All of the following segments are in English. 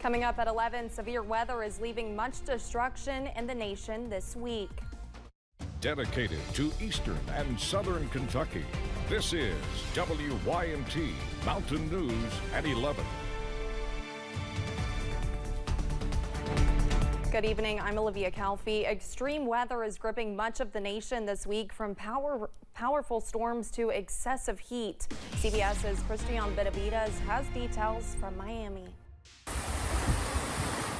Coming up at 11, severe weather is leaving much destruction in the nation this week. Dedicated to Eastern and Southern Kentucky, this is WYMT Mountain News at 11. Good evening, I'm Olivia Calfee. Extreme weather is gripping much of the nation this week, from powerful storms to excessive heat. CBS's Christian Benavides has details from Miami.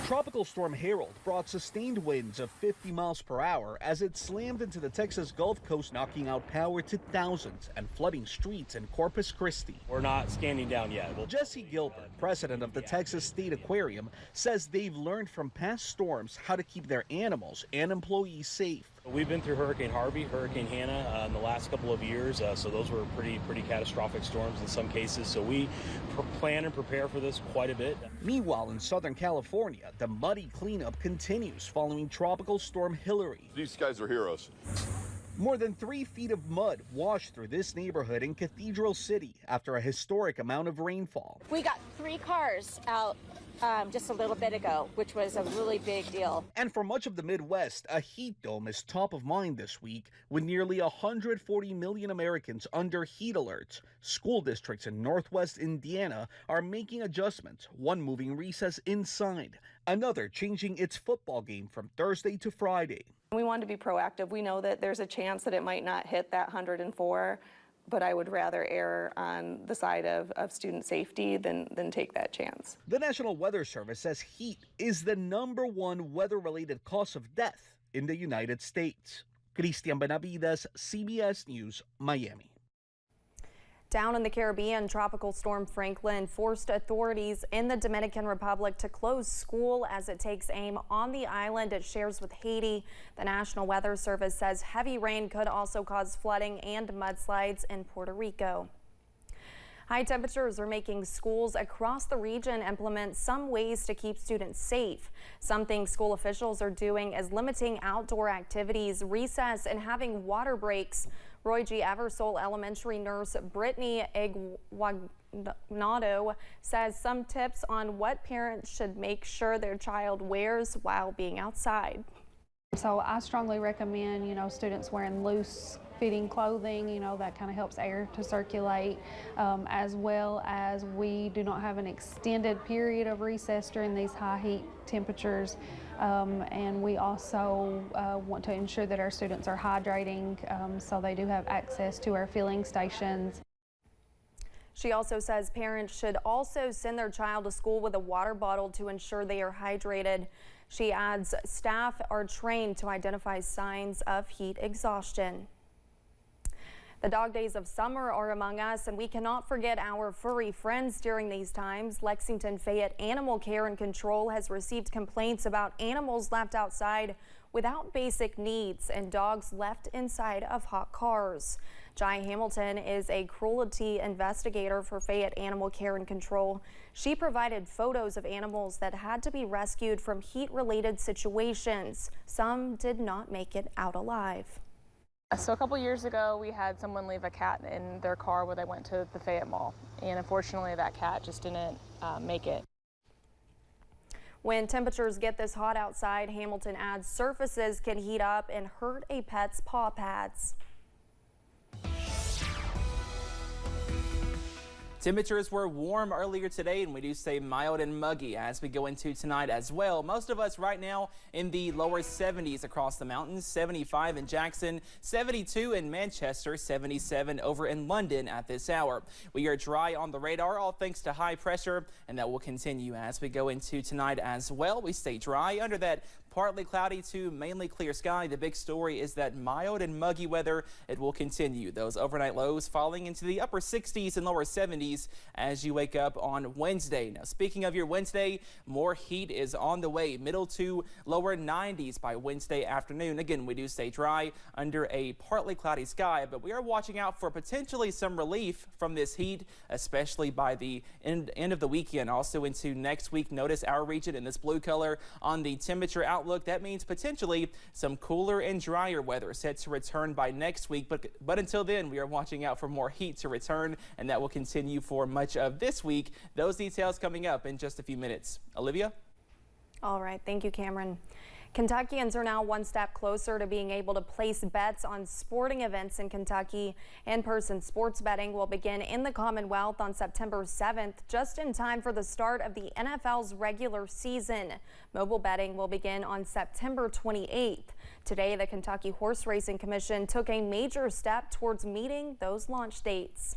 Tropical Storm Harold brought sustained winds of 50 miles per hour as it slammed into the Texas Gulf Coast, knocking out power to thousands and flooding streets in Corpus Christi. We're not standing down yet. Jesse Gilbert, president of the Texas State Aquarium, says they've learned from past storms how to keep their animals and employees safe. We've been through Hurricane Harvey, Hurricane Hannah in the last couple of years, so those were pretty catastrophic storms in some cases. So we plan and prepare for this quite a bit. Meanwhile, in Southern California, the muddy cleanup continues following Tropical Storm Hilary. These guys are heroes. More than 3 feet of mud washed through this neighborhood in Cathedral City after a historic amount of rainfall. We got 3 cars out just a little bit ago, which was a really big deal. And for much of the Midwest, a heat dome is top of mind this week, with nearly 140 million Americans under heat alerts. School districts in Northwest Indiana are making adjustments, one moving recess inside, another changing its football game from Thursday to Friday. We want to be proactive. We know that there's a chance that it might not hit that 104, but I would rather err on the side of student safety than take that chance. The National Weather Service says heat is the #1 weather-related cause of death in the United States. Christian Benavides, CBS News, Miami. Down in the Caribbean, Tropical Storm Franklin forced authorities in the Dominican Republic to close school as it takes aim on the island it shares with Haiti. The National Weather Service says heavy rain could also cause flooding and mudslides in Puerto Rico. High temperatures are making schools across the region implement some ways to keep students safe. Some things school officials are doing is limiting outdoor activities, recess, and having water breaks. Roy G. Eversole Elementary nurse Brittany Iguanado says some tips on what parents should make sure their child wears while being outside. So I strongly recommend, students wearing loose fitting clothing, that kind of helps air to circulate, as well as we do not have an extended period of recess during these high heat temperatures. And we also want to ensure that our students are hydrating, so they do have access to our filling stations. She also says parents should also send their child to school with a water bottle to ensure they are hydrated. She adds staff are trained to identify signs of heat exhaustion. The dog days of summer are among us, and we cannot forget our furry friends during these times. Lexington Fayette Animal Care and Control has received complaints about animals left outside without basic needs and dogs left inside of hot cars. Jai Hamilton is a cruelty investigator for Fayette Animal Care and Control. She provided photos of animals that had to be rescued from heat-related situations. Some did not make it out alive. So a couple years ago, we had someone leave a cat in their car when they went to the Fayette Mall, and unfortunately that cat just didn't make it. When temperatures get this hot outside, Hamilton adds surfaces can heat up and hurt a pet's paw pads. Temperatures were warm earlier today, and we do stay mild and muggy as we go into tonight as well. Most of us right now in the lower 70s across the mountains, 75 in Jackson, 72 in Manchester, 77 over in London at this hour. We are dry on the radar, all thanks to high pressure, and that will continue as we go into tonight as well. We stay dry under that partly cloudy to mainly clear sky. The big story is that mild and muggy weather, it will continue. Those overnight lows falling into the upper 60s and lower 70s as you wake up on Wednesday. Now, speaking of your Wednesday, more heat is on the way. Middle to lower 90s by Wednesday afternoon. Again, we do stay dry under a partly cloudy sky, but we are watching out for potentially some relief from this heat, especially by the end of the weekend. Also into next week, notice our region in this blue color on the temperature outlook. outlook, that means potentially some cooler and drier weather set to return by next week. But until then, we are watching out for more heat to return, and that will continue for much of this week. Those details coming up in just a few minutes. Olivia? All right. Thank you, Cameron. Kentuckians are now one step closer to being able to place bets on sporting events in Kentucky. In-person sports betting will begin in the Commonwealth on September 7th, just in time for the start of the NFL's regular season. Mobile betting will begin on September 28th. Today, the Kentucky Horse Racing Commission took a major step towards meeting those launch dates.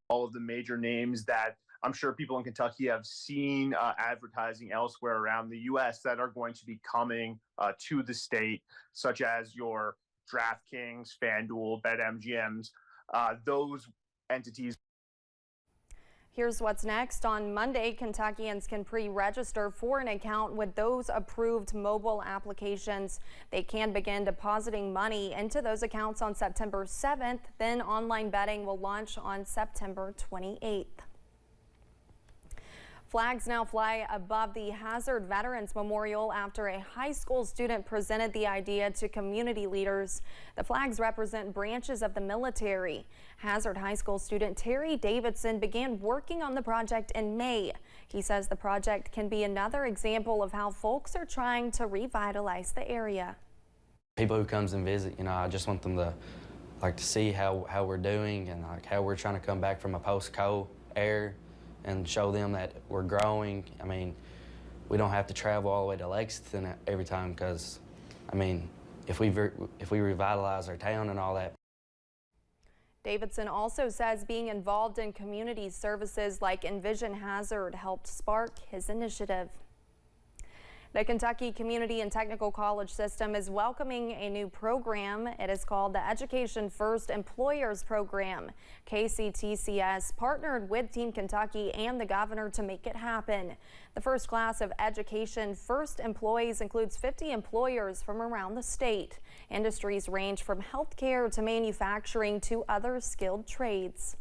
All of the major names that I'm sure people in Kentucky have seen advertising elsewhere around the U.S. that are going to be coming to the state, such as your DraftKings, FanDuel, BetMGMs, those entities. Here's what's next. On Monday, Kentuckians can pre-register for an account with those approved mobile applications. They can begin depositing money into those accounts on September 7th. Then online betting will launch on September 28th. Flags now fly above the Hazard Veterans Memorial after a high school student presented the idea to community leaders. The flags represent branches of the military. Hazard High School student Terry Davidson began working on the project in May. He says the project can be another example of how folks are trying to revitalize the area. People who comes and visit, I just want them to see how we're doing and how we're trying to come back from a post-COVID era, and show them that we're growing. I mean, we don't have to travel all the way to Lexington every time because, if we revitalize our town and all that. Davidson also says being involved in community services like Envision Hazard helped spark his initiative. The Kentucky Community and Technical College System is welcoming a new program. It is called the Education First Employers Program. KCTCS partnered with Team Kentucky and the governor to make it happen. The first class of Education First employees includes 50 employers from around the state. Industries range from healthcare to manufacturing to other skilled trades.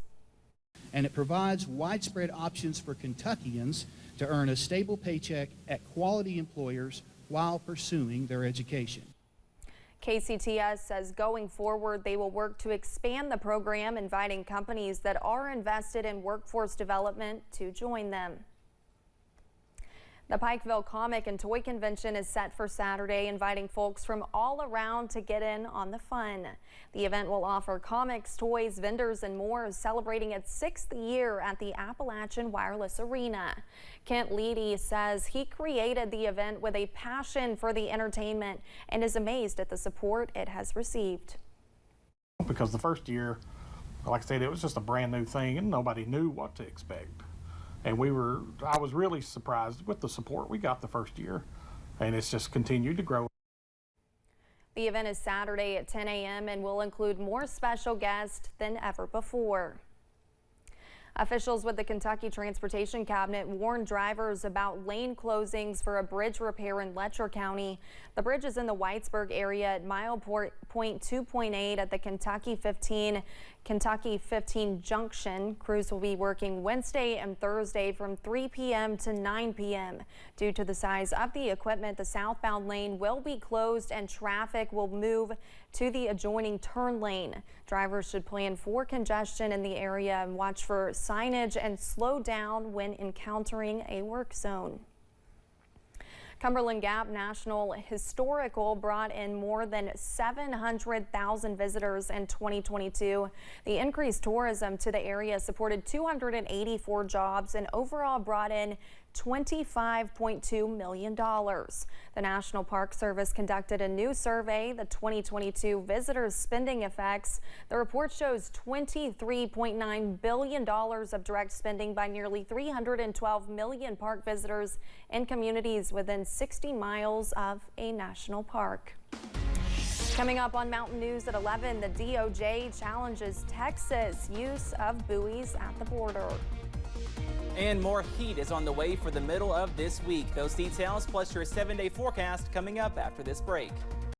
And it provides widespread options for Kentuckians to earn a stable paycheck at quality employers while pursuing their education. KCTS says going forward, they will work to expand the program, inviting companies that are invested in workforce development to join them. The Pikeville Comic and Toy Convention is set for Saturday, inviting folks from all around to get in on the fun. The event will offer comics, toys, vendors, and more, celebrating its 6th year at the Appalachian Wireless Arena. Kent Leedy says he created the event with a passion for the entertainment and is amazed at the support it has received. Because the first year, like I said, it was just a brand new thing and nobody knew what to expect. And I was really surprised with the support we got the first year, and it's just continued to grow. The event is Saturday at 10 a.m. and will include more special guests than ever before. Officials with the Kentucky Transportation Cabinet warned drivers about lane closings for a bridge repair in Letcher County. The bridge is in the Whitesburg area at mile point 2.8 at the Kentucky 15 junction. Crews will be working Wednesday and Thursday from 3 p.m. to 9 p.m. Due to the size of the equipment, the southbound lane will be closed and traffic will move to the adjoining turn lane. Drivers should plan for congestion in the area and watch for signage and slow down when encountering a work zone. Cumberland Gap National Historical brought in more than 700,000 visitors in 2022. The increased tourism to the area supported 284 jobs and overall brought in $25.2 million. The National Park Service conducted a new survey, the 2022 Visitors Spending Effects. The report shows $23.9 billion of direct spending by nearly 312 million park visitors in communities within 60 miles of a national park. Coming up on Mountain News at 11, the DOJ challenges Texas' use of buoys at the border. And more heat is on the way for the middle of this week. Those details plus your 7-day forecast coming up after this break.